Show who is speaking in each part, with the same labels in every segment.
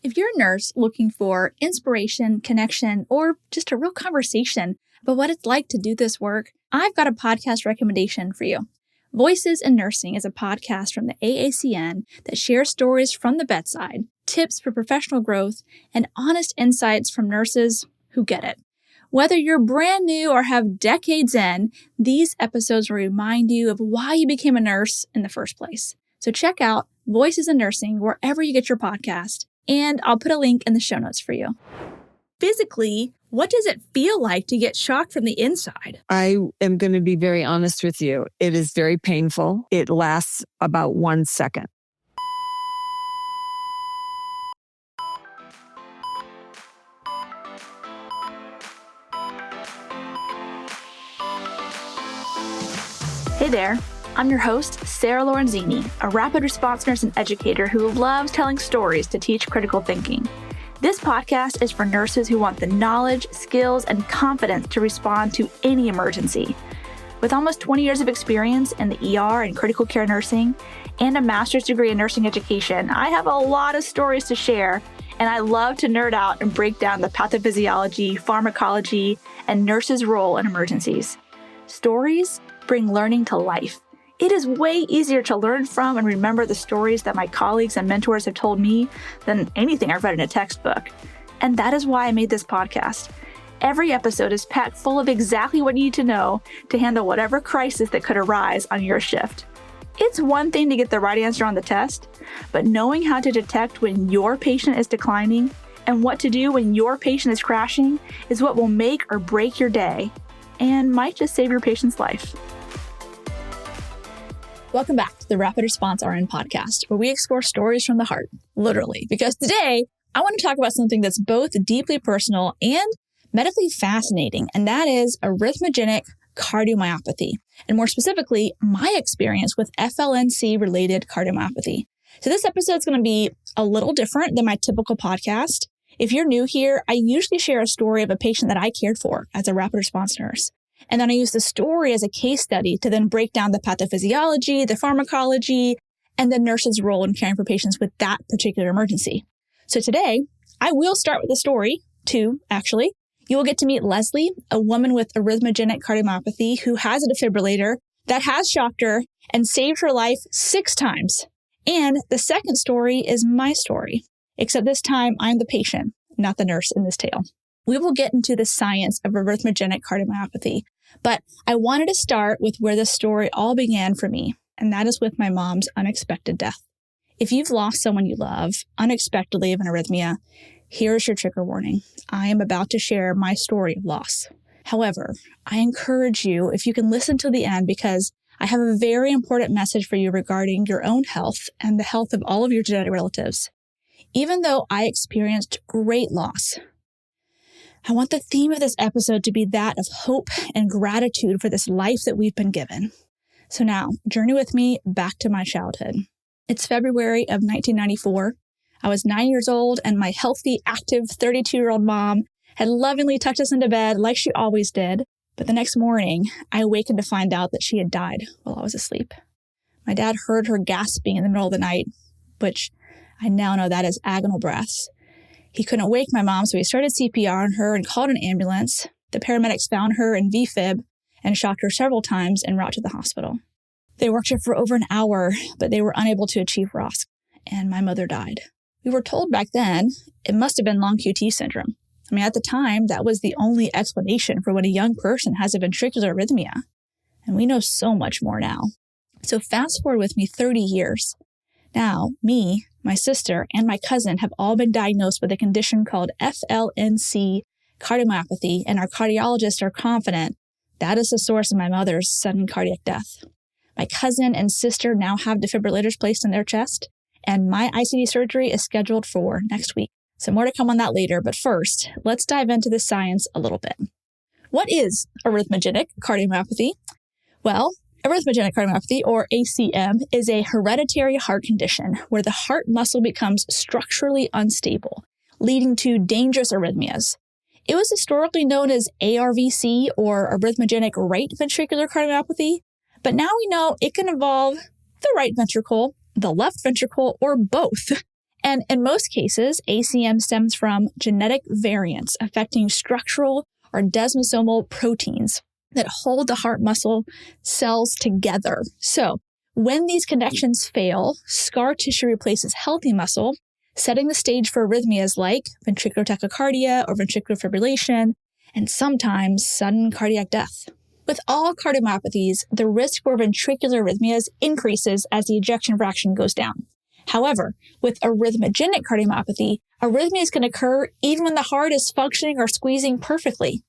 Speaker 1: If you're a nurse looking for inspiration, connection, or just a real conversation about what it's like to do this work, I've got a podcast recommendation for you. Voices in Nursing is a podcast from the AACN that shares stories from the bedside, tips for professional growth, and honest insights from nurses who get it. Whether you're brand new or have decades in, these episodes will remind you of why you became a nurse in the first place. So check out Voices in Nursing wherever you get your podcast, and I'll put a link in the show notes for you. Physically, what does it feel like to get shocked from the inside?
Speaker 2: I am going to be very honest with you. It is very painful. It lasts about 1 second.
Speaker 1: Hey there. I'm your host, Sarah Lorenzini, a rapid response nurse and educator who loves telling stories to teach critical thinking. This podcast is for nurses who want the knowledge, skills, and confidence to respond to any emergency. With almost 20 years of experience in the ER and critical care nursing and a master's degree in nursing education, I have a lot of stories to share, and I love to nerd out and break down the pathophysiology, pharmacology, and nurses' role in emergencies. Stories bring learning to life. It is way easier to learn from and remember the stories that my colleagues and mentors have told me than anything I've read in a textbook. And that is why I made this podcast. Every episode is packed full of exactly what you need to know to handle whatever crisis that could arise on your shift. It's one thing to get the right answer on the test, but knowing how to detect when your patient is declining and what to do when your patient is crashing is what will make or break your day and might just save your patient's life. Welcome back to the Rapid Response RN podcast, where we explore stories from the heart, literally, because today I want to talk about something that's both deeply personal and medically fascinating, and that is arrhythmogenic cardiomyopathy, and more specifically, my experience with FLNC-related cardiomyopathy. So this episode is going to be a little different than my typical podcast. If you're new here, I usually share a story of a patient that I cared for as a rapid response nurse. And then I use the story as a case study to then break down the pathophysiology, the pharmacology, and the nurse's role in caring for patients with that particular emergency. So today, I will start with the story, too, actually. You will get to meet Leslie, a woman with arrhythmogenic cardiomyopathy who has a defibrillator that has shocked her and saved her life 6 times. And the second story is my story, except this time I'm the patient, not the nurse in this tale. We will get into the science of arrhythmogenic cardiomyopathy, but I wanted to start with where the story all began for me, and that is with my mom's unexpected death. If you've lost someone you love unexpectedly of an arrhythmia, here's your trigger warning. I am about to share my story of loss. However, I encourage you, if you can listen to the end, because I have a very important message for you regarding your own health and the health of all of your genetic relatives. Even though I experienced great loss, I want the theme of this episode to be that of hope and gratitude for this life that we've been given. So now, journey with me back to my childhood. It's February of 1994. I was 9 years old, and my healthy, active 32-year-old mom had lovingly tucked us into bed like she always did. But the next morning, I awakened to find out that she had died while I was asleep. My dad heard her gasping in the middle of the night, which I now know that is agonal breaths. He couldn't wake my mom, so he started CPR on her and called an ambulance. The paramedics found her in VFib and shocked her several times en route to the hospital. They worked her for over an hour, but they were unable to achieve ROSC, and my mother died. We were told back then it must have been long QT syndrome. I mean, at the time, that was the only explanation for when a young person has a ventricular arrhythmia. And we know so much more now. So fast forward with me 30 years. Now, me, my sister, and my cousin have all been diagnosed with a condition called FLNC cardiomyopathy, and our cardiologists are confident that is the source of my mother's sudden cardiac death. My cousin and sister now have defibrillators placed in their chest, and my ICD surgery is scheduled for next week. So more to come on that later, but first, let's dive into the science a little bit. What is arrhythmogenic cardiomyopathy? Well, arrhythmogenic cardiomyopathy, or ACM, is a hereditary heart condition where the heart muscle becomes structurally unstable, leading to dangerous arrhythmias. It was historically known as ARVC, or arrhythmogenic right ventricular cardiomyopathy, but now we know it can involve the right ventricle, the left ventricle, or both. And in most cases, ACM stems from genetic variants affecting structural or desmosomal proteins that hold the heart muscle cells together. So when these connections fail, scar tissue replaces healthy muscle, setting the stage for arrhythmias like ventricular tachycardia or ventricular fibrillation, and sometimes sudden cardiac death. With all cardiomyopathies, the risk for ventricular arrhythmias increases as the ejection fraction goes down. However, with arrhythmogenic cardiomyopathy, arrhythmias can occur even when the heart is functioning or squeezing perfectly.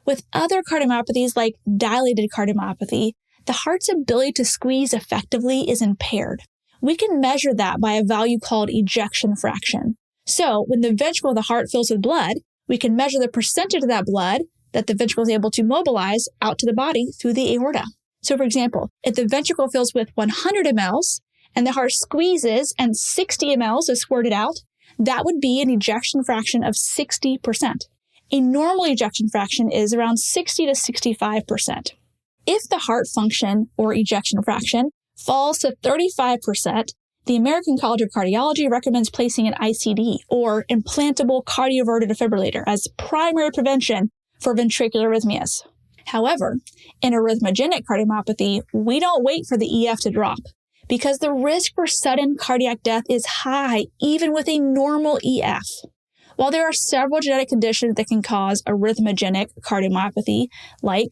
Speaker 1: With other cardiomyopathies like dilated cardiomyopathy, the heart's ability to squeeze effectively is impaired. We can measure that by a value called ejection fraction. So when the ventricle of the heart fills with blood, we can measure the percentage of that blood that the ventricle is able to mobilize out to the body through the aorta. So for example, if the ventricle fills with 100 mLs and the heart squeezes and 60 mLs is squirted out, that would be an ejection fraction of 60%. A normal ejection fraction is around 60 to 65%. If the heart function or ejection fraction falls to 35%, the American College of Cardiology recommends placing an ICD or implantable cardioverter defibrillator as primary prevention for ventricular arrhythmias. However, in arrhythmogenic cardiomyopathy, we don't wait for the EF to drop because the risk for sudden cardiac death is high even with a normal EF. While there are several genetic conditions that can cause arrhythmogenic cardiomyopathy, like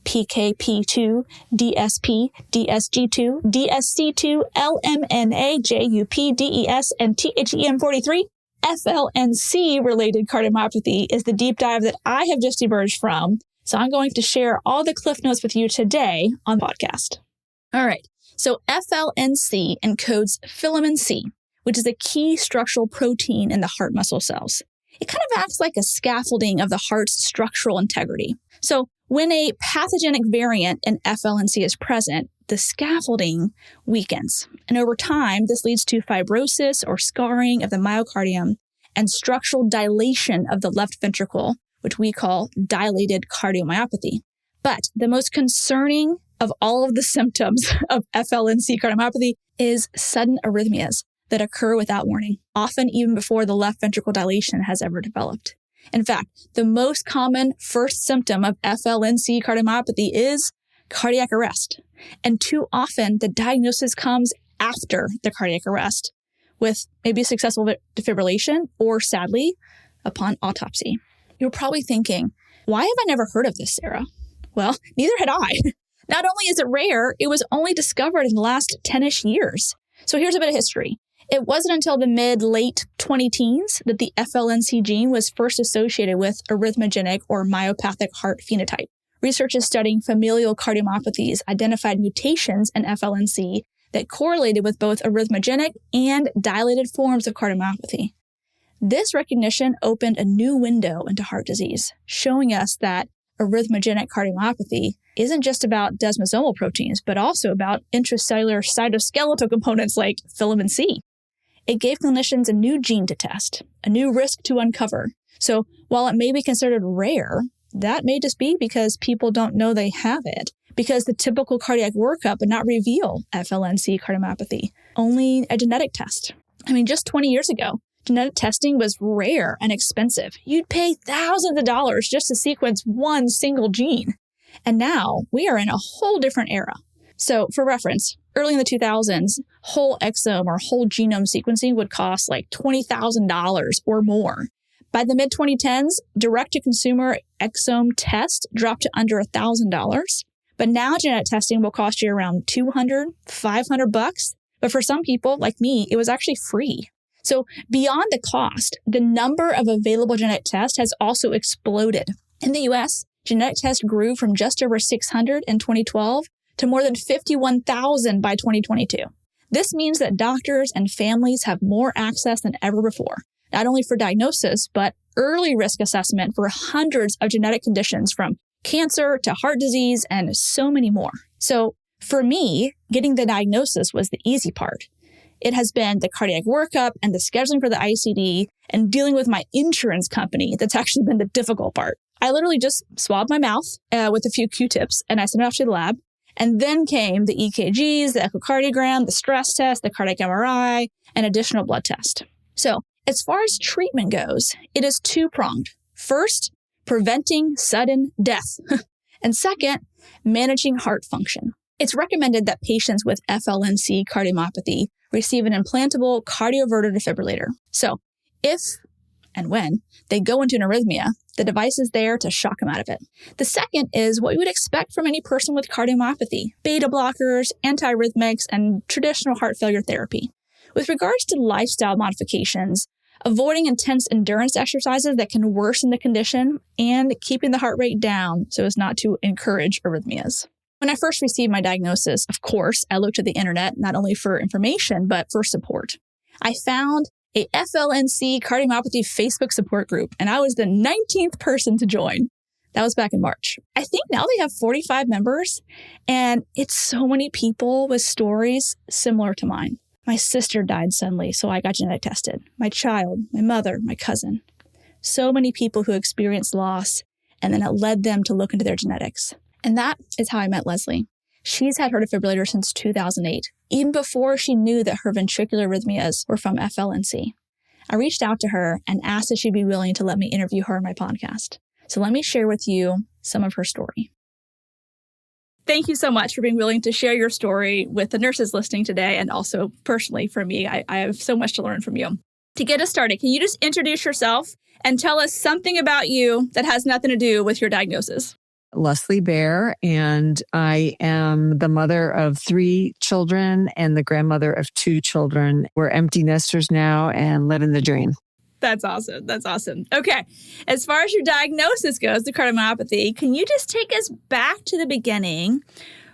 Speaker 1: PKP2, DSP, DSG2, DSC2, LMNA, JUP, DES, and THEM43, FLNC-related cardiomyopathy is the deep dive that I have just emerged from. So I'm going to share all the cliff notes with you today on the podcast. All right. So FLNC encodes filamin C, which is a key structural protein in the heart muscle cells. It kind of acts like a scaffolding of the heart's structural integrity. So when a pathogenic variant in FLNC is present, the scaffolding weakens. And over time, this leads to fibrosis or scarring of the myocardium and structural dilation of the left ventricle, which we call dilated cardiomyopathy. But the most concerning of all of the symptoms of FLNC cardiomyopathy is sudden arrhythmias that occur without warning, often even before the left ventricle dilation has ever developed. In fact, the most common first symptom of FLNC cardiomyopathy is cardiac arrest. And too often, the diagnosis comes after the cardiac arrest with maybe successful defibrillation or, sadly, upon autopsy. You're probably thinking, why have I never heard of this, Sarah? Well, neither had I. Not only is it rare, it was only discovered in the last 10-ish years. So here's a bit of history. It wasn't until the mid-late 20-teens that the FLNC gene was first associated with arrhythmogenic or myopathic heart phenotype. Researchers studying familial cardiomyopathies identified mutations in FLNC that correlated with both arrhythmogenic and dilated forms of cardiomyopathy. This recognition opened a new window into heart disease, showing us that arrhythmogenic cardiomyopathy isn't just about desmosomal proteins, but also about intracellular cytoskeletal components like filamin C. It gave clinicians a new gene to test, a new risk to uncover. So while it may be considered rare, that may just be because people don't know they have it, because the typical cardiac workup would not reveal FLNC cardiomyopathy, only a genetic test. I mean, just 20 years ago, genetic testing was rare and expensive. You'd pay thousands of dollars just to sequence one single gene. And now we are in a whole different era. So for reference, early in the 2000s, whole exome or whole genome sequencing would cost like $20,000 or more. By the mid-2010s, direct-to-consumer exome test dropped to under $1,000. But now genetic testing will cost you around $200, $500. But for some people, like me, it was actually free. So beyond the cost, the number of available genetic tests has also exploded. In the US, genetic tests grew from just over 600 in 2012 to more than 51,000 by 2022. This means that doctors and families have more access than ever before, not only for diagnosis, but early risk assessment for hundreds of genetic conditions from cancer to heart disease and so many more. So for me, getting the diagnosis was the easy part. It has been the cardiac workup and the scheduling for the ICD and dealing with my insurance company that's actually been the difficult part. I literally just swabbed my mouth with a few Q-tips and I sent it off to the lab. And then came the EKGs, the echocardiogram, the stress test, the cardiac MRI, and additional blood test. So as far as treatment goes, it is two-pronged. First, preventing sudden death. And second, managing heart function. It's recommended that patients with FLNC cardiomyopathy receive an implantable cardioverter defibrillator. So if and when they go into an arrhythmia, the device is there to shock them out of it. The second is what you would expect from any person with cardiomyopathy: beta blockers, antiarrhythmics, and traditional heart failure therapy. With regards to lifestyle modifications, avoiding intense endurance exercises that can worsen the condition, and keeping the heart rate down so as not to encourage arrhythmias. When I first received my diagnosis, of course, I looked at the internet not only for information, but for support. I found a FLNC cardiomyopathy Facebook support group, and I was the 19th person to join. That was back in March. I think now they have 45 members, and it's so many people with stories similar to mine. My sister died suddenly, so I got genetic tested. My child, my mother, my cousin. So many people who experienced loss, and then it led them to look into their genetics. And that is how I met Leslie. She's had her defibrillator since 2008, even before she knew that her ventricular arrhythmias were from FLNC. I reached out to her and asked if she'd be willing to let me interview her on my podcast. So let me share with you some of her story. Thank you so much for being willing to share your story with the nurses listening today, and also personally for me. I have so much to learn from you. To get us started, can you just introduce yourself and tell us something about you that has nothing to do with your diagnosis?
Speaker 2: Leslie Bear, and I am the mother of 3 children and the grandmother of 2 children. We're empty nesters now and living the dream.
Speaker 1: That's awesome. That's awesome. Okay. As far as your diagnosis goes, the cardiomyopathy, can you just take us back to the beginning?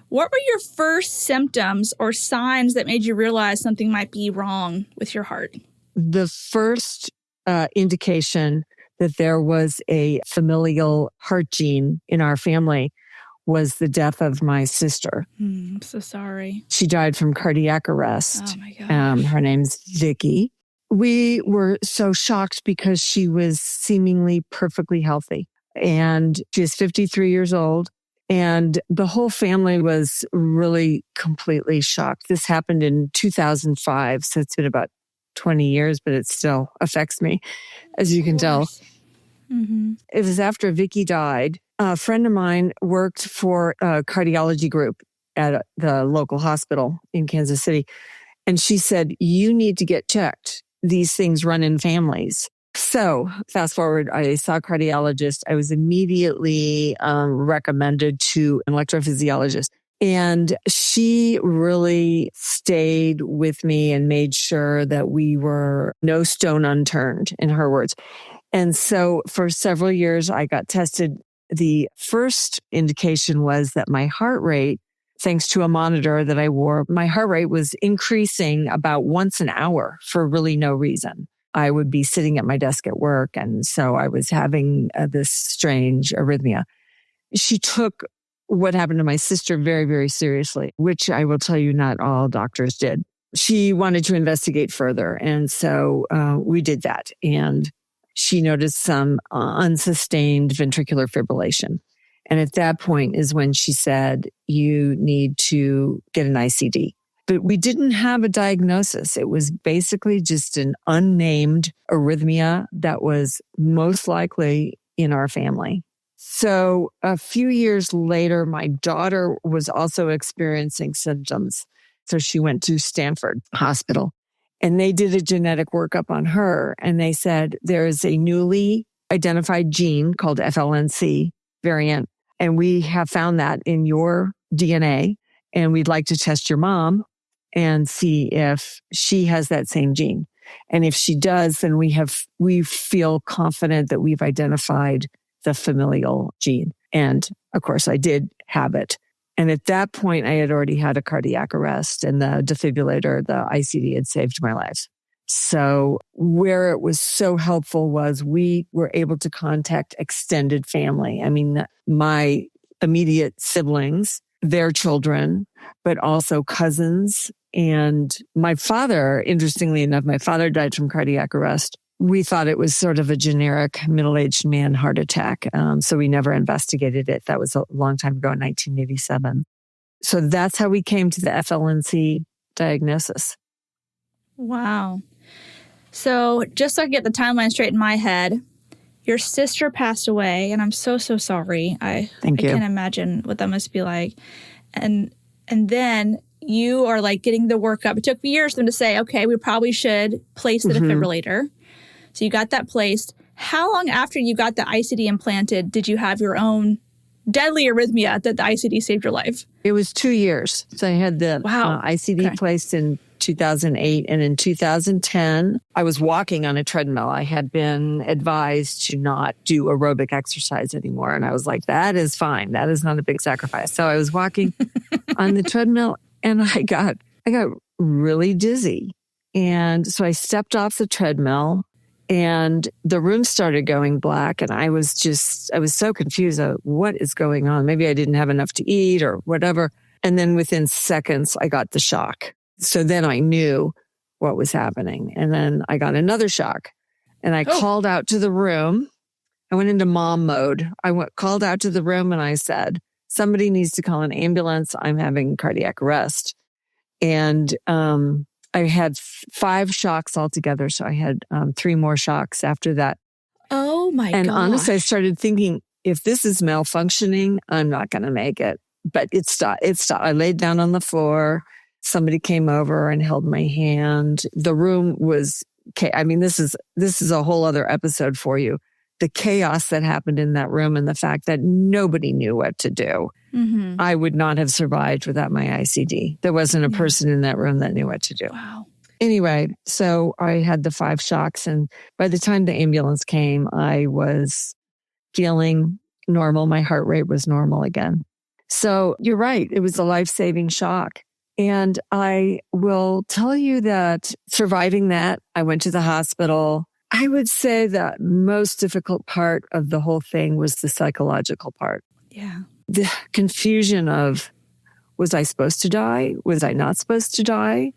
Speaker 1: What were your first symptoms or signs that made you realize something might be wrong with your heart?
Speaker 2: The first indication that there was a familial heart gene in our family was the death of my sister.
Speaker 1: I'm so sorry.
Speaker 2: She died from cardiac arrest.
Speaker 1: Oh my gosh.
Speaker 2: Her name's Vicky. We were so shocked because she was seemingly perfectly healthy. And she is 53 years old. And the whole family was really completely shocked. This happened in 2005. So it's been about 20 years, but it still affects me, as you can tell.
Speaker 1: Mm-hmm.
Speaker 2: It was after Vicky died. A friend of mine worked for a cardiology group at the local hospital in Kansas City. And she said, you need to get checked. These things run in families. So fast forward, I saw a cardiologist. I was immediately recommended to an electrophysiologist. And she really stayed with me and made sure that we were no stone unturned, in her words. And so for several years, I got tested. The first indication was that my heart rate, thanks to a monitor that I wore, my heart rate was increasing about once an hour for really no reason. I would be sitting at my desk at work, and so I was having this strange arrhythmia. She took what happened to my sister very, very seriously, which I will tell you not all doctors did. She wanted to investigate further, and so we did that. And she noticed some unsustained ventricular fibrillation. And at that point is when she said, you need to get an ICD. But we didn't have a diagnosis. It was basically just an unnamed arrhythmia that was most likely in our family. So a few years later, my daughter was also experiencing symptoms. So she went to Stanford Hospital, and they did a genetic workup on her. And they said, there is a newly identified gene called FLNC variant. And we have found that in your DNA. And we'd like to test your mom and see if she has that same gene. And if she does, then we feel confident that we've identified the familial gene. And of course, I did have it. And at that point, I had already had a cardiac arrest, and the defibrillator, the ICD, had saved my life. So where it was so helpful was we were able to contact extended family. I mean, my immediate siblings, their children, but also cousins. And my father, interestingly enough, my father died from cardiac arrest. We thought it was sort of a generic middle-aged man heart attack. So we never investigated it. That was a long time ago in 1987. So that's how we came to the FLNC diagnosis.
Speaker 1: Wow. So just so I can get the timeline straight in my head, your sister passed away, and I'm so sorry.
Speaker 2: Thank you.
Speaker 1: I can't imagine what that must be like. And then you are like getting the workup. It took years for them to say, okay, we probably should place the defibrillator. So you got that placed. How long after you got the ICD implanted did you have your own deadly arrhythmia that the ICD saved your life?
Speaker 2: It was 2 years. So I had the ICD placed in 2008. And in 2010, I was walking on a treadmill. I had been advised to not do aerobic exercise anymore. And I was like, that is fine. That is not a big sacrifice. So I was walking on the treadmill and I got really dizzy. And so I stepped off the treadmill and the room started going black. And I was so confused. What is going on? Maybe I didn't have enough to eat or whatever. And then within seconds, I got the shock. So then I knew what was happening. And then I got another shock and I called out to the room. I went into mom mode. Called out to the room and I said, somebody needs to call an ambulance. I'm having cardiac arrest. And I had 5 shocks altogether. So I had 3 more shocks after that.
Speaker 1: Oh my God.
Speaker 2: And honestly, I started thinking, if this is malfunctioning, I'm not going to make it. But it stopped. I laid down on the floor. Somebody came over and held my hand. The room was, I mean, this is a whole other episode for you. The chaos that happened in that room and the fact that nobody knew what to do. Mm-hmm. I would not have survived without my ICD. There wasn't a person in that room that knew what to do.
Speaker 1: Wow.
Speaker 2: Anyway, so I had the 5 shocks. And by the time the ambulance came, I was feeling normal. My heart rate was normal again. So you're right. It was a life-saving shock. And I will tell you that surviving that, I went to the hospital. I would say the most difficult part of the whole thing was the psychological part.
Speaker 1: Yeah.
Speaker 2: The confusion of, was I supposed to die? Was I not supposed to die?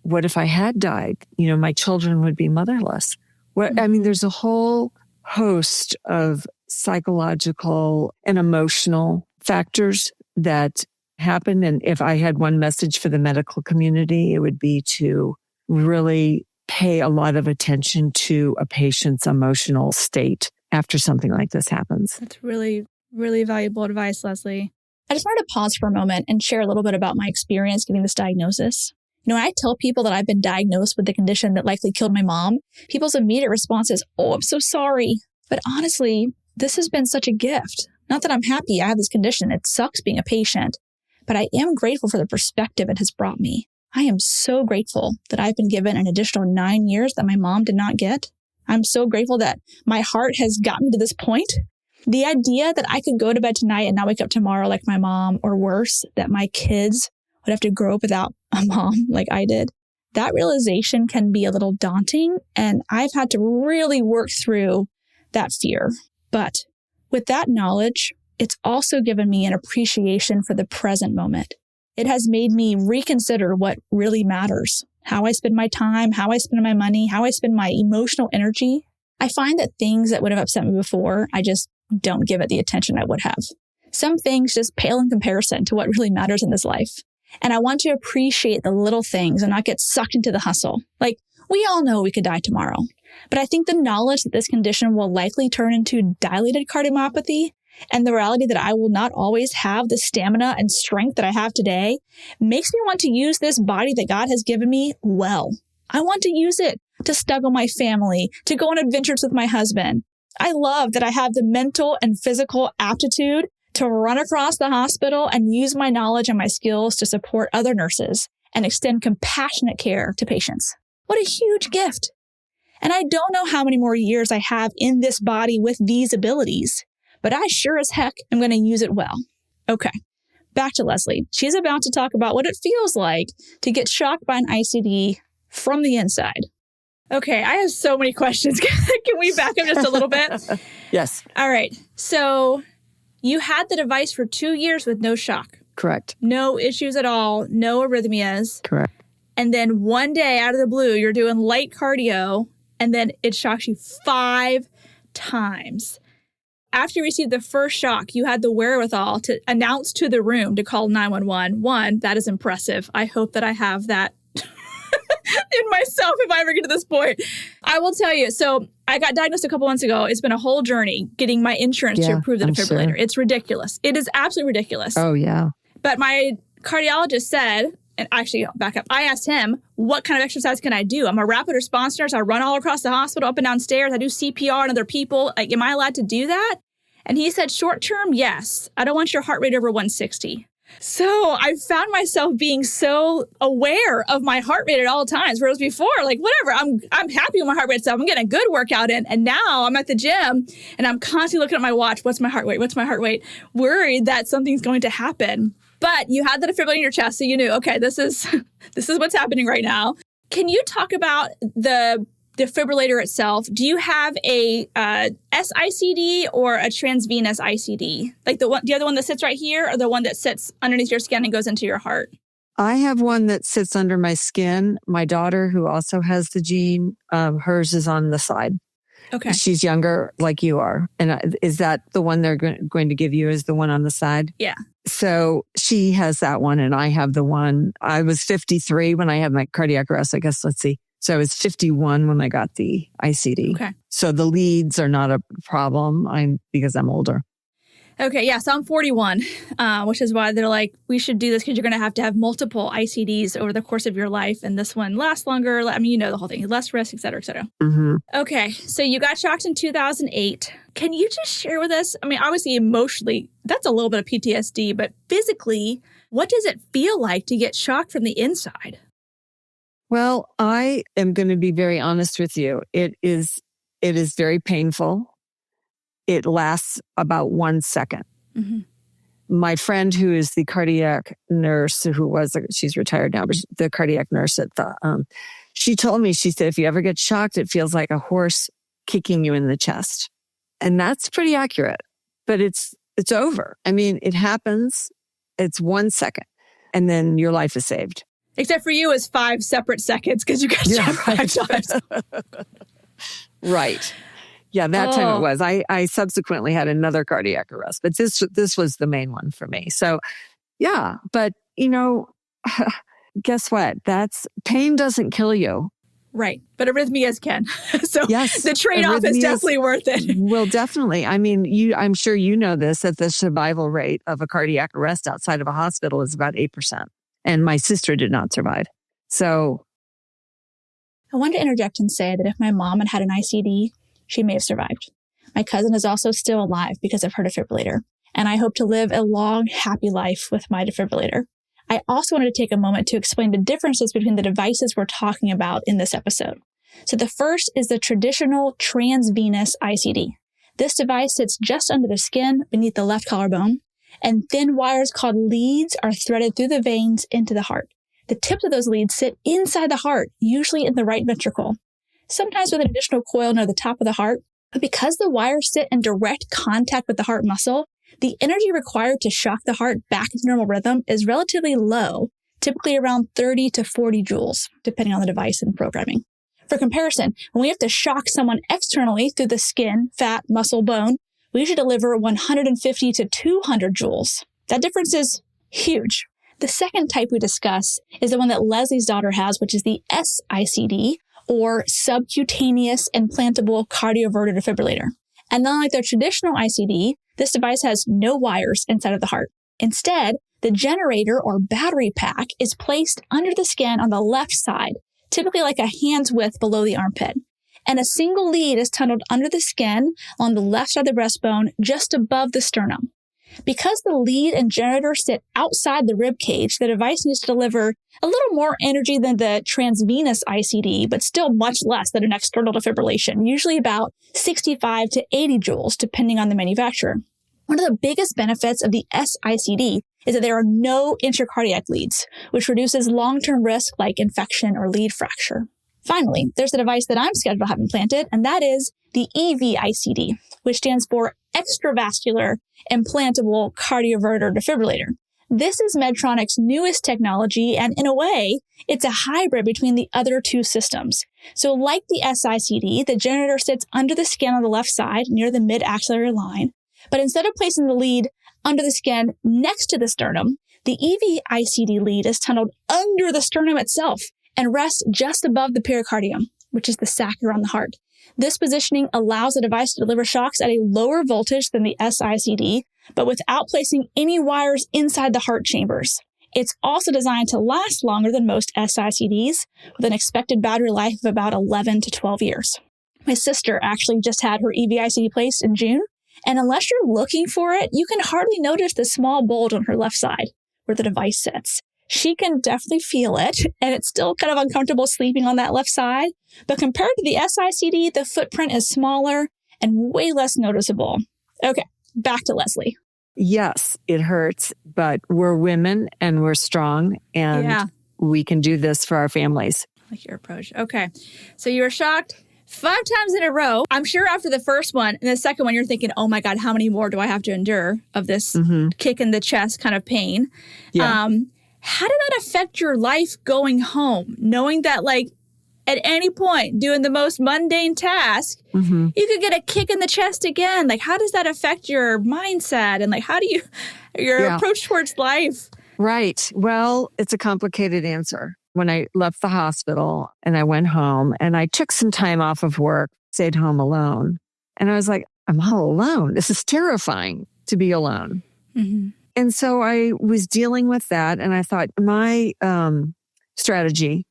Speaker 2: What if I had died? You know, my children would be motherless. I mean, there's a whole host of psychological and emotional factors that happen. And if I had one message for the medical community, it would be to really pay a lot of attention to a patient's emotional state after something like this happens.
Speaker 1: That's really, really valuable advice, Leslie. I just wanted to pause for a moment and share a little bit about my experience getting this diagnosis. You know, when I tell people that I've been diagnosed with the condition that likely killed my mom, people's immediate response is, oh, I'm so sorry. But honestly, this has been such a gift. Not that I'm happy I have this condition. It sucks being a patient. But I am grateful for the perspective it has brought me. I am so grateful that I've been given an additional 9 years that my mom did not get. I'm so grateful that my heart has got me to this point. The idea that I could go to bed tonight and not wake up tomorrow like my mom, or worse, that my kids would have to grow up without a mom like I did, that realization can be a little daunting. And I've had to really work through that fear. But with that knowledge, it's also given me an appreciation for the present moment. It has made me reconsider what really matters, how I spend my time, how I spend my money, how I spend my emotional energy. I find that things that would have upset me before, I just don't give it the attention I would have. Some things just pale in comparison to what really matters in this life. And I want to appreciate the little things and not get sucked into the hustle. Like, we all know we could die tomorrow. But I think the knowledge that this condition will likely turn into dilated cardiomyopathy, and the reality that I will not always have the stamina and strength that I have today, makes me want to use this body that God has given me well. I want to use it to snuggle my family, to go on adventures with my husband. I love that I have the mental and physical aptitude to run across the hospital and use my knowledge and my skills to support other nurses and extend compassionate care to patients. What a huge gift. And I don't know how many more years I have in this body with these abilities, but I sure as heck am going to use it well. Okay, back to Leslie. She's about to talk about what it feels like to get shocked by an ICD from the inside. Okay, I have so many questions. Can we back up just a little bit?
Speaker 2: Yes.
Speaker 1: All right. So you had the device for 2 years with no shock.
Speaker 2: Correct.
Speaker 1: No issues at all. No arrhythmias.
Speaker 2: Correct.
Speaker 1: And then one day out of the blue, you're doing light cardio, and then it shocks you 5 times. After you received the first shock, you had the wherewithal to announce to the room to call 911. One, that is impressive. I hope that I have that in myself if I ever get to this point. I will tell you. So I got diagnosed a couple months ago. It's been a whole journey getting my insurance to approve the defibrillator. Sure. It's ridiculous. It is absolutely ridiculous.
Speaker 2: Oh, yeah.
Speaker 1: But my cardiologist said, and actually, back up, I asked him, what kind of exercise can I do? I'm a rapid response nurse. I run all across the hospital, up and down stairs. I do CPR on other people. Like, am I allowed to do that? And he said, short term, yes. I don't want your heart rate over 160. So I found myself being so aware of my heart rate at all times, whereas before, like, whatever, I'm happy with my heart rate stuff. I'm getting a good workout in. And now I'm at the gym and I'm constantly looking at my watch. What's my heart rate? What's my heart rate? Worried that something's going to happen. But you had the defibrillator in your chest, so you knew, okay, this is what's happening right now. Can you talk about the defibrillator itself? Do you have a SICD or a transvenous ICD? Like the other one that sits right here, or the one that sits underneath your skin and goes into your heart?
Speaker 2: I have one that sits under my skin. My daughter, who also has the gene, hers is on the side.
Speaker 1: Okay.
Speaker 2: She's younger, like you are. And is that the one they're going to give you, is the one on the side?
Speaker 1: Yeah.
Speaker 2: So she has that one and I have the one. I was 53 when I had my cardiac arrest, I guess. Let's see. So I was 51 when I got the ICD.
Speaker 1: Okay.
Speaker 2: So the leads are not a problem because I'm older.
Speaker 1: Okay. Yeah. So I'm 41, which is why they're like, we should do this because you're going to have multiple ICDs over the course of your life. And this one lasts longer. I mean, you know the whole thing, less risk, et cetera, et cetera.
Speaker 2: Mm-hmm.
Speaker 1: Okay. So you got shocked in 2008. Can you just share with us? I mean, obviously emotionally, that's a little bit of PTSD, but physically, what does it feel like to get shocked from the inside?
Speaker 2: Well, I am going to be very honest with you. It is very painful. It lasts about 1 second.
Speaker 1: Mm-hmm.
Speaker 2: My friend, who is the cardiac nurse, she's retired now, but the cardiac nurse at she told me, she said, if you ever get shocked, it feels like a horse kicking you in the chest. And that's pretty accurate, but it's over. I mean, it happens. It's 1 second and then your life is saved.
Speaker 1: Except for you, it's 5 separate seconds because you got shocked 5 times.
Speaker 2: Right. Yeah, that time it was. I subsequently had another cardiac arrest, but this was the main one for me. So, yeah, but guess what? Pain doesn't kill you.
Speaker 1: Right. But arrhythmias can. So
Speaker 2: yes,
Speaker 1: the trade-off is definitely worth it.
Speaker 2: Well, definitely. I mean, I'm sure you know this, that the survival rate of a cardiac arrest outside of a hospital is about 8%. And my sister did not survive. So
Speaker 1: I wanted to interject and say that if my mom had an ICD, she may have survived. My cousin is also still alive because of her defibrillator, and I hope to live a long, happy life with my defibrillator. I also wanted to take a moment to explain the differences between the devices we're talking about in this episode. So the first is the traditional transvenous ICD. This device sits just under the skin beneath the left collarbone, and thin wires called leads are threaded through the veins into the heart. The tips of those leads sit inside the heart, usually in the right ventricle, sometimes with an additional coil near the top of the heart. But because the wires sit in direct contact with the heart muscle, the energy required to shock the heart back into normal rhythm is relatively low, typically around 30 to 40 joules, depending on the device and programming. For comparison, when we have to shock someone externally through the skin, fat, muscle, bone, we usually deliver 150 to 200 joules. That difference is huge. The second type we discuss is the one that Leslie's daughter has, which is the SICD, or subcutaneous implantable cardioverter defibrillator. And unlike the traditional ICD, this device has no wires inside of the heart. Instead, the generator or battery pack is placed under the skin on the left side, typically like a hand's width below the armpit. And a single lead is tunneled under the skin on the left side of the breastbone, just above the sternum. Because the lead and generator sit outside the rib cage, the device needs to deliver a little more energy than the transvenous ICD, but still much less than an external defibrillation, usually about 65 to 80 joules, depending on the manufacturer. One of the biggest benefits of the SICD is that there are no intracardiac leads, which reduces long-term risk like infection or lead fracture. Finally, there's a device that I'm scheduled to have implanted, and that is the EV-ICD, which stands for Extravascular Implantable Cardioverter Defibrillator. This is Medtronic's newest technology, and in a way, it's a hybrid between the other two systems. So like the SICD, the generator sits under the skin on the left side near the mid-axillary line, but instead of placing the lead under the skin next to the sternum, the EV-ICD lead is tunneled under the sternum itself and rest just above the pericardium, which is the sac around the heart. This positioning allows the device to deliver shocks at a lower voltage than the SICD, but without placing any wires inside the heart chambers. It's also designed to last longer than most SICDs, with an expected battery life of about 11 to 12 years. My sister actually just had her EVICD placed in June, and unless you're looking for it, you can hardly notice the small bulge on her left side where the device sits. She can definitely feel it, and it's still kind of uncomfortable sleeping on that left side. But compared to the SICD, the footprint is smaller and way less noticeable. Okay, back to Leslie.
Speaker 2: Yes, it hurts, but we're women and we're strong, and we can do this for our families.
Speaker 1: I like your approach. Okay, so you were shocked 5 times in a row. I'm sure after the first one and the second one, you're thinking, oh my God, how many more do I have to endure of this kick in the chest kind of pain?
Speaker 2: Yeah.
Speaker 1: How did that affect your life going home? Knowing that like at any point doing the most mundane task, you could get a kick in the chest again. Like how does that affect your mindset? And like how do your approach towards life?
Speaker 2: Right. Well, it's a complicated answer. When I left the hospital and I went home and I took some time off of work, stayed home alone. And I was like, I'm all alone. This is terrifying to be alone. And so I was dealing with that. And I thought my strategy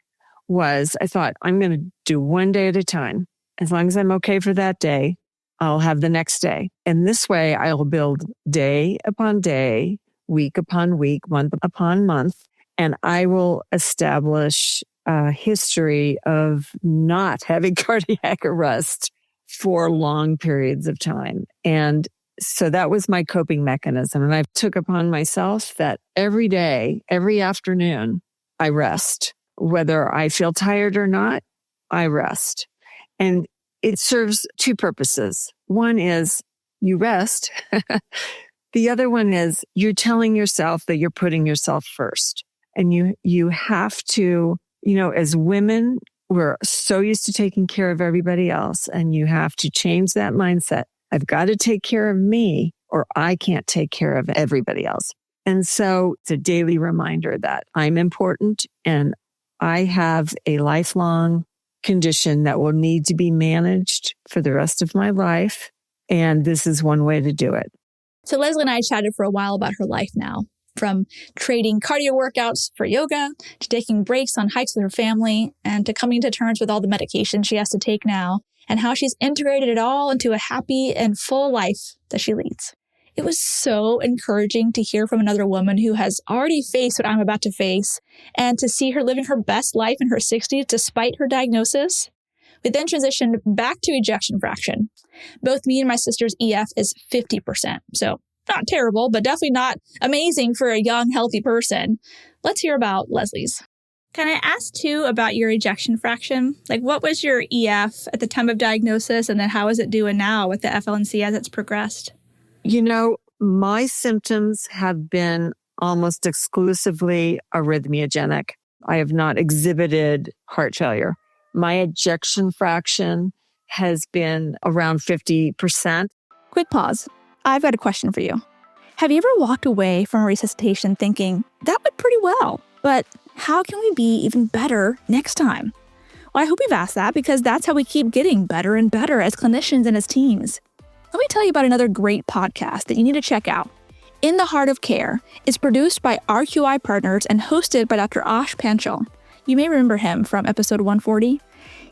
Speaker 2: was, I thought, I'm going to do one day at a time. As long as I'm okay for that day, I'll have the next day. And this way I will build day upon day, week upon week, month upon month. And I will establish a history of not having cardiac arrest for long periods of time. And so that was my coping mechanism. And I took upon myself that every day, every afternoon, I rest. Whether I feel tired or not, I rest. And it serves 2 purposes. One is you rest. The other one is you're telling yourself that you're putting yourself first. And you have to, as women, we're so used to taking care of everybody else. And you have to change that mindset. I've got to take care of me or I can't take care of everybody else. And so it's a daily reminder that I'm important and I have a lifelong condition that will need to be managed for the rest of my life. And this is one way to do it.
Speaker 1: So Leslie and I chatted for a while about her life now, from trading cardio workouts for yoga to taking breaks on hikes with her family and to coming to terms with all the medication she has to take now and how she's integrated it all into a happy and full life that she leads. It was so encouraging to hear from another woman who has already faced what I'm about to face and to see her living her best life in her 60s despite her diagnosis. We then transitioned back to ejection fraction. Both me and my sister's EF is 50%. So not terrible, but definitely not amazing for a young, healthy person. Let's hear about Leslie's. Can I ask too about your ejection fraction? Like what was your EF at the time of diagnosis and then how is it doing now with the FLNC as it's progressed?
Speaker 2: My symptoms have been almost exclusively arrhythmogenic. I have not exhibited heart failure. My ejection fraction has been around 50%.
Speaker 1: Quick pause. I've got a question for you. Have you ever walked away from a resuscitation thinking, that went pretty well, but how can we be even better next time? Well, I hope you've asked that because that's how we keep getting better and better as clinicians and as teams. Let me tell you about another great podcast that you need to check out. In the Heart of Care is produced by RQI Partners and hosted by Dr. Ash Panchal. You may remember him from episode 140.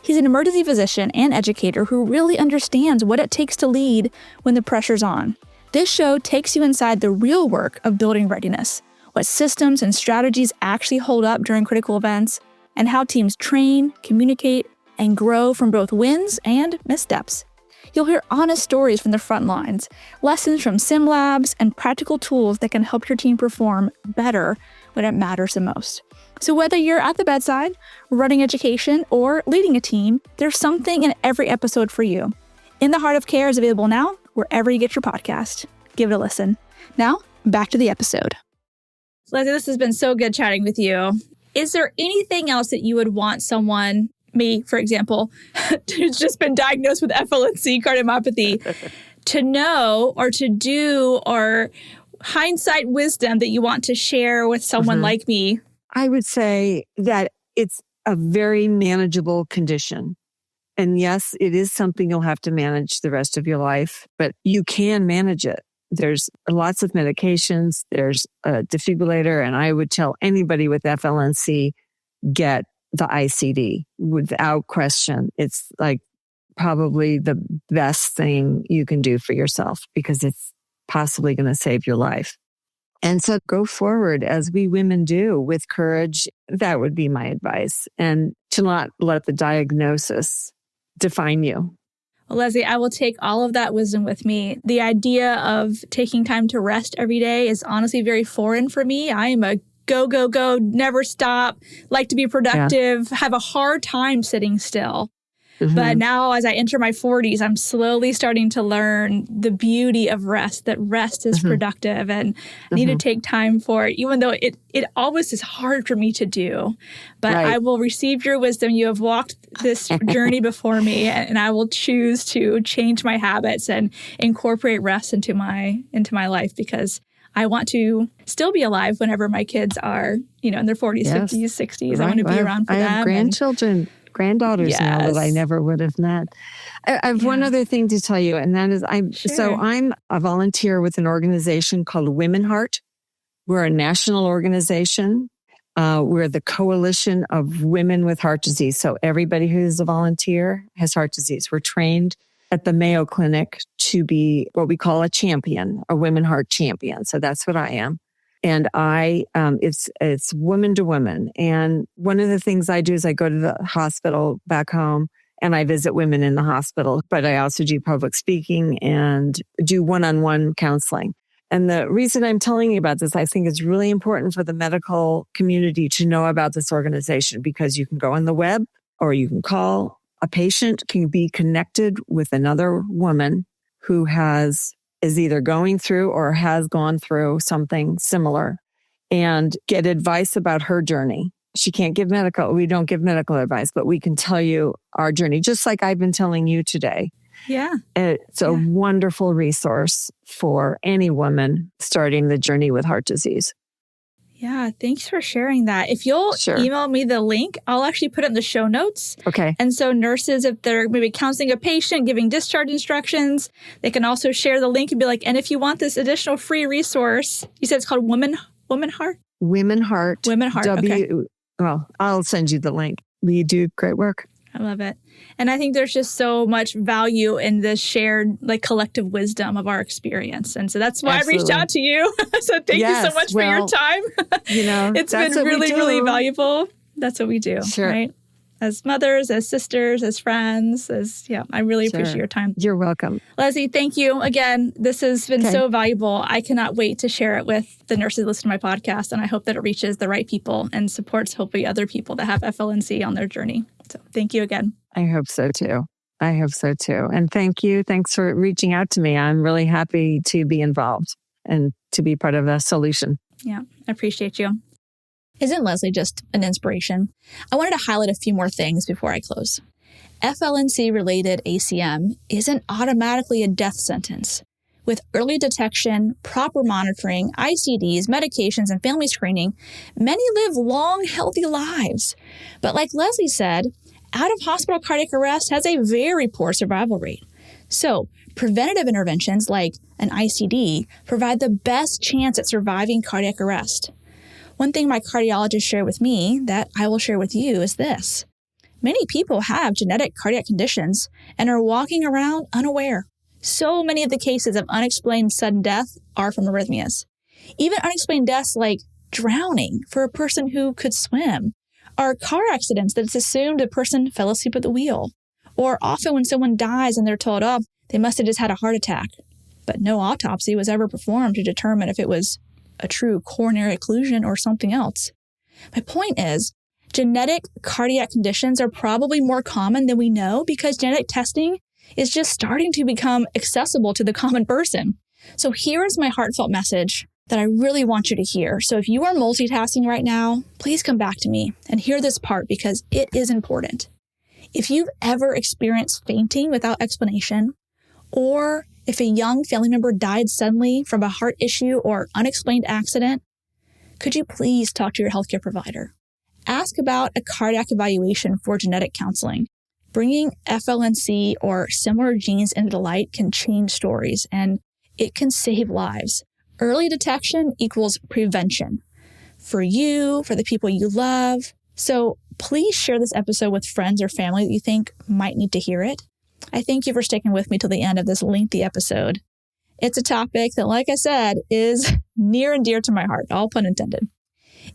Speaker 1: He's an emergency physician and educator who really understands what it takes to lead when the pressure's on. This show takes you inside the real work of building readiness, what systems and strategies actually hold up during critical events, and how teams train, communicate, and grow from both wins and missteps. You'll hear honest stories from the front lines, lessons from sim labs, and practical tools that can help your team perform better when it matters the most. So whether you're at the bedside, running education, or leading a team, there's something in every episode for you. In the Heart of Care is available now, wherever you get your podcast. Give it a listen. Now, back to the episode. Leslie, this has been so good chatting with you. Is there anything else that you would want someone, me, for example, who's just been diagnosed with FLNC cardiomyopathy, to know or to do, or hindsight wisdom that you want to share with someone like me?
Speaker 2: I would say that it's a very manageable condition. And yes, it is something you'll have to manage the rest of your life, but you can manage it. There's lots of medications. There's a defibrillator. And I would tell anybody with FLNC, get the ICD without question. It's like probably the best thing you can do for yourself because it's possibly going to save your life. And so go forward as we women do with courage. That would be my advice. And to not let the diagnosis define you.
Speaker 1: Well, Leslie, I will take all of that wisdom with me. The idea of taking time to rest every day is honestly very foreign for me. I am a go, go, go, never stop, like to be productive, have a hard time sitting still. Mm-hmm. But now as I enter my 40s, I'm slowly starting to learn the beauty of rest, that rest is productive and I need to take time for it, even though it always is hard for me to do. But I will receive your wisdom. You have walked this journey before me, and I will choose to change my habits and incorporate rest into my life because I want to still be alive whenever my kids are, in their 40s, 50s, 60s. I want to be around for them.
Speaker 2: I have grandchildren. Granddaughters now that I never would have met. I have one other thing to tell you, and that is I'm a volunteer with an organization called Women Heart. We're a national organization. We're the coalition of women with heart disease. So everybody who's a volunteer has heart disease. We're trained at the Mayo Clinic to be what we call a champion, a women heart champion. So that's what I am. And it's woman to woman. And one of the things I do is I go to the hospital back home and I visit women in the hospital, but I also do public speaking and do one-on-one counseling. And the reason I'm telling you about this, I think it's really important for the medical community to know about this organization because you can go on the web or you can call. A patient can be connected with another woman who is either going through or has gone through something similar and get advice about her journey. We don't give medical advice, but we can tell you our journey, just like I've been telling you today.
Speaker 1: Yeah.
Speaker 2: It's a wonderful resource for any woman starting the journey with heart disease.
Speaker 1: Yeah, thanks for sharing that. If you'll email me the link, I'll actually put it in the show notes.
Speaker 2: Okay.
Speaker 1: And so nurses, if they're maybe counseling a patient, giving discharge instructions, they can also share the link and be like, and if you want this additional free resource, you said it's called Women Heart?
Speaker 2: Women Heart.
Speaker 1: Women Heart, okay.
Speaker 2: Well, I'll send you the link. You do great work.
Speaker 1: I love it. And I think there's just so much value in the shared collective wisdom of our experience. And so that's why I reached out to you. So thank you so much for your time. It's been really, really valuable. That's what we do, right? As mothers, as sisters, as friends, I really appreciate your time.
Speaker 2: You're welcome.
Speaker 1: Leslie, thank you. Again, this has been so valuable. I cannot wait to share it with the nurses listening to my podcast. And I hope that it reaches the right people and supports hopefully other people that have FLNC on their journey. So thank you again.
Speaker 2: I hope so too. And thank you. Thanks for reaching out to me. I'm really happy to be involved and to be part of a solution.
Speaker 1: Yeah, I appreciate you. Isn't Leslie just an inspiration? I wanted to highlight a few more things before I close. FLNC-related ACM isn't automatically a death sentence. With early detection, proper monitoring, ICDs, medications, and family screening, many live long, healthy lives. But like Leslie said, out-of-hospital cardiac arrest has a very poor survival rate. So, preventative interventions like an ICD provide the best chance at surviving cardiac arrest. One thing my cardiologist shared with me that I will share with you is this. Many people have genetic cardiac conditions and are walking around unaware. So many of the cases of unexplained sudden death are from arrhythmias. Even unexplained deaths like drowning for a person who could swim, or car accidents that it's assumed a person fell asleep at the wheel. Or often when someone dies and they're told, oh, they must have just had a heart attack. But no autopsy was ever performed to determine if it was a true coronary occlusion or something else. My point is, genetic cardiac conditions are probably more common than we know because genetic testing is just starting to become accessible to the common person. So here is my heartfelt message that I really want you to hear. So if you are multitasking right now, please come back to me and hear this part because it is important. If you've ever experienced fainting without explanation, or if a young family member died suddenly from a heart issue or unexplained accident, could you please talk to your healthcare provider? ask about a cardiac evaluation for genetic counseling. Bringing FLNC or similar genes into the light can change stories, and it can save lives. Early detection equals prevention for you, for the people you love. So please share this episode with friends or family that you think might need to hear it. I thank you for sticking with me till the end of this lengthy episode. It's a topic that, like I said, is near and dear to my heart, all pun intended.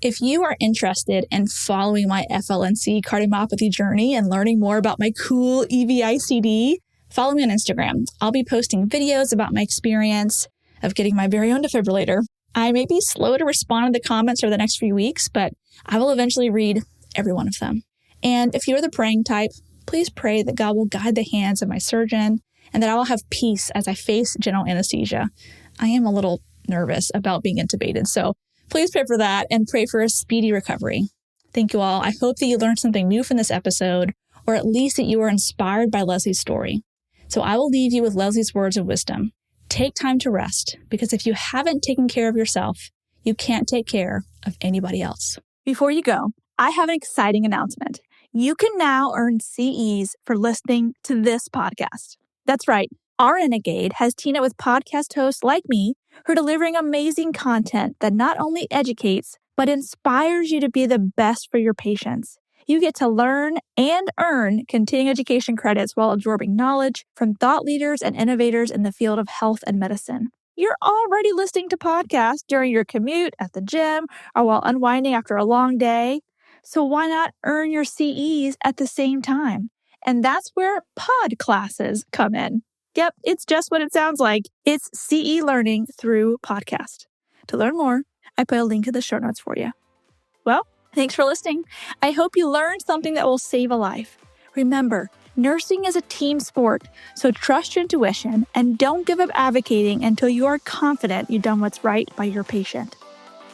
Speaker 1: If you are interested in following my FLNC cardiomyopathy journey and learning more about my cool EVICD, follow me on Instagram. I'll be posting videos about my experience of getting my very own defibrillator. I may be slow to respond to the comments over the next few weeks, but I will eventually read every one of them. And if you're the praying type, please pray that God will guide the hands of my surgeon and that I will have peace as I face general anesthesia. I am a little nervous about being intubated, so please pray for that and pray for a speedy recovery. Thank you all. I hope that you learned something new from this episode, or at least that you were inspired by Leslie's story. So I will leave you with Leslie's words of wisdom. Take time to rest, because if you haven't taken care of yourself, you can't take care of anybody else.
Speaker 3: Before you go, I have an exciting announcement. You can now earn CEs for listening to this podcast. That's right. Our Renegade has teamed up with podcast hosts like me who are delivering amazing content that not only educates, but inspires you to be the best for your patients. You get to learn and earn continuing education credits while absorbing knowledge from thought leaders and innovators in the field of health and medicine. You're already listening to podcasts during your commute, at the gym, or while unwinding after a long day. So why not earn your CEs at the same time? And that's where pod classes come in. Yep, it's just what it sounds like. It's CE learning through podcast. To learn more, I put a link in the show notes for you. Well, thanks for listening. I hope you learned something that will save a life. Remember, nursing is a team sport, so trust your intuition and don't give up advocating until you are confident you've done what's right by your patient.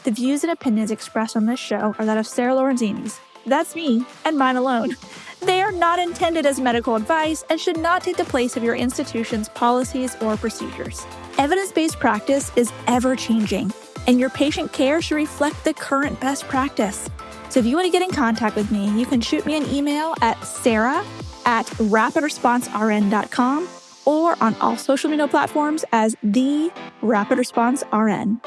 Speaker 3: The views and opinions expressed on this show are that of Sarah Lorenzini's. That's me and mine alone. They are not intended as medical advice and should not take the place of your institution's policies or procedures. Evidence-based practice is ever-changing, and your patient care should reflect the current best practice. So if you want to get in contact with me, you can shoot me an email at sarah@rapidresponsern.com or on all social media platforms as the Rapid Response RN.